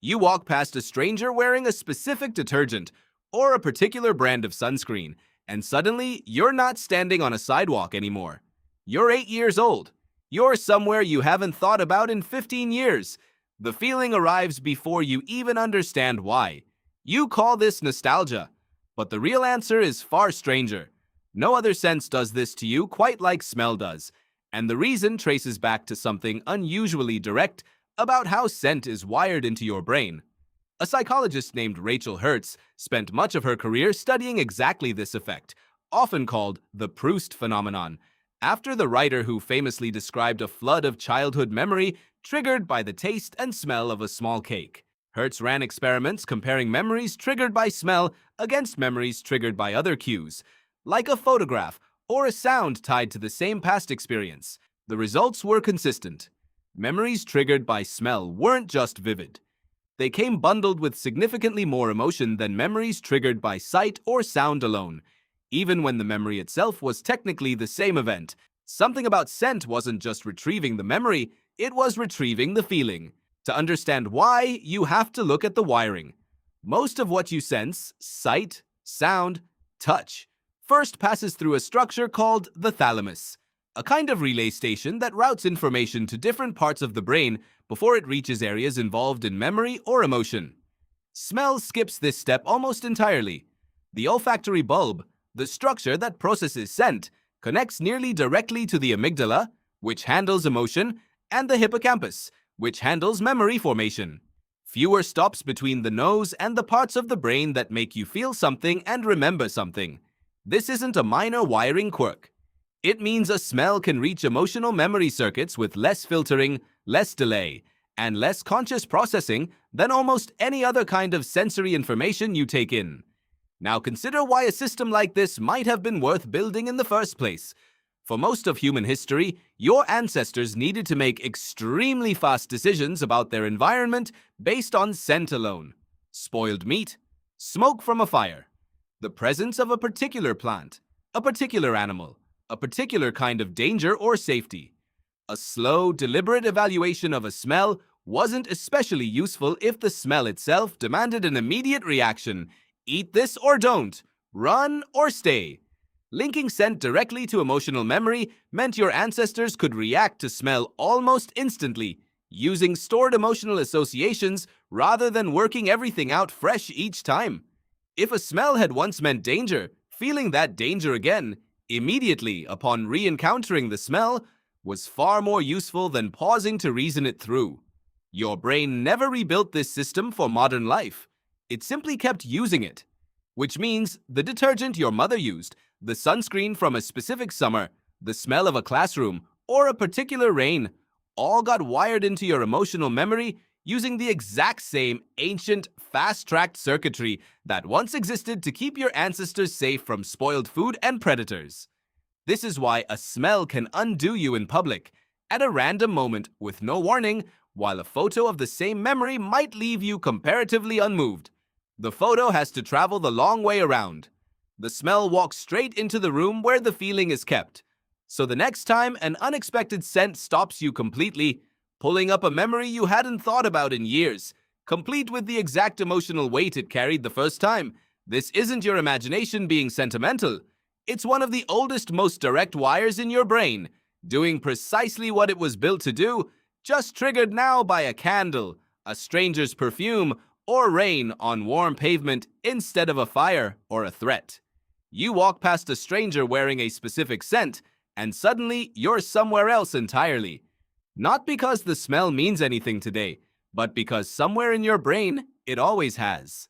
You walk past a stranger wearing a specific detergent or a particular brand of sunscreen, and suddenly you're not standing on a sidewalk anymore. You're 8 years old. You're somewhere you haven't thought about in 15 years. The feeling arrives before you even understand why. You call this nostalgia, but the real answer is far stranger. No other sense does this to you quite like smell does, and the reason traces back to something unusually direct about how scent is wired into your brain. A psychologist named Rachel Herz spent much of her career studying exactly this effect, often called the Proust phenomenon, after the writer who famously described a flood of childhood memory triggered by the taste and smell of a small cake. Herz ran experiments comparing memories triggered by smell against memories triggered by other cues, like a photograph or a sound tied to the same past experience. The results were consistent. Memories triggered by smell weren't just vivid. They came bundled with significantly more emotion than memories triggered by sight or sound alone. Even when the memory itself was technically the same event, something about scent wasn't just retrieving the memory, it was retrieving the feeling. To understand why, you have to look at the wiring. Most of what you sense, sight, sound, touch, first passes through a structure called the thalamus, a kind of relay station that routes information to different parts of the brain before it reaches areas involved in memory or emotion. Smell skips this step almost entirely. The olfactory bulb, the structure that processes scent, connects nearly directly to the amygdala, which handles emotion, and the hippocampus, which handles memory formation. Fewer stops between the nose and the parts of the brain that make you feel something and remember something. This isn't a minor wiring quirk. It means a smell can reach emotional memory circuits with less filtering, less delay, and less conscious processing than almost any other kind of sensory information you take in. Now consider why a system like this might have been worth building in the first place. For most of human history, your ancestors needed to make extremely fast decisions about their environment based on scent alone. Spoiled meat, smoke from a fire, the presence of a particular plant, a particular animal, a particular kind of danger or safety. A slow, deliberate evaluation of a smell wasn't especially useful if the smell itself demanded an immediate reaction. Eat this or don't, run or stay. Linking scent directly to emotional memory meant your ancestors could react to smell almost instantly, using stored emotional associations rather than working everything out fresh each time. If a smell had once meant danger, feeling that danger again, immediately upon re-encountering the smell, was far more useful than pausing to reason it through. Your brain never rebuilt this system for modern life. It simply kept using it. Which means the detergent your mother used, the sunscreen from a specific summer, the smell of a classroom, or a particular rain, all got wired into your emotional memory using the exact same ancient, fast-tracked circuitry that once existed to keep your ancestors safe from spoiled food and predators. This is why a smell can undo you in public, at a random moment with no warning, while a photo of the same memory might leave you comparatively unmoved. The photo has to travel the long way around. The smell walks straight into the room where the feeling is kept. So the next time an unexpected scent stops you completely, pulling up a memory you hadn't thought about in years, complete with the exact emotional weight it carried the first time, this isn't your imagination being sentimental. It's one of the oldest, most direct wires in your brain, doing precisely what it was built to do, just triggered now by a candle, a stranger's perfume, or rain on warm pavement instead of a fire or a threat. You walk past a stranger wearing a specific scent, and suddenly you're somewhere else entirely. Not because the smell means anything today, but because somewhere in your brain, it always has.